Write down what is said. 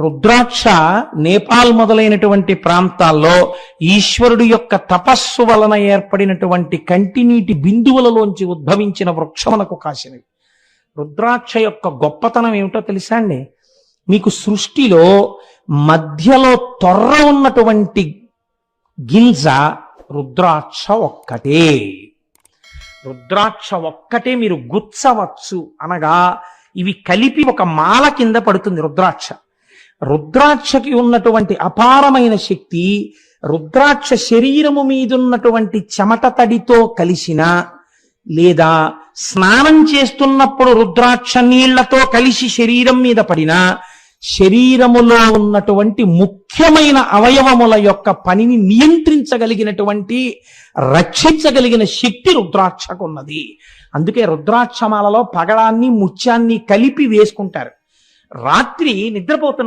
రుద్రాక్ష నేపాల్ మొదలైనటువంటి ప్రాంతాల్లో ఈశ్వరుడు యొక్క తపస్సు వలన ఏర్పడినటువంటి కంటినీటి బిందువులలోంచి ఉద్భవించిన వృక్షమునకు కాసినవి. రుద్రాక్ష యొక్క గొప్పతనం ఏమిటో తెలుసా అండి? మీకు సృష్టిలో మధ్యలో తొర్ర ఉన్నటువంటి గింజ రుద్రాక్ష ఒక్కటే. రుద్రాక్ష ఒక్కటే మీరు గుచ్చవచ్చు, అనగా ఇవి కలిపి ఒక మాల కింద పడుతుంది రుద్రాక్ష. రుద్రాక్షకి ఉన్నటువంటి అపారమైన శక్తి రుద్రాక్ష శరీరము మీదున్నటువంటి చెమట తడితో కలిసిన, లేదా స్నానం చేస్తున్నప్పుడు రుద్రాక్ష నీళ్లతో కలిసి శరీరం మీద పడిన, శరీరములో ఉన్నటువంటి ముఖ్యమైన అవయవముల యొక్క పనిని నియంత్రించగలిగినటువంటి, రక్షించగలిగిన శక్తి రుద్రాక్షకు ఉన్నది. అందుకే రుద్రాక్షమాలలో పగడాన్ని ముత్యాన్ని కలిపి వేసుకుంటారు. రాత్రి నిద్రపోతున్న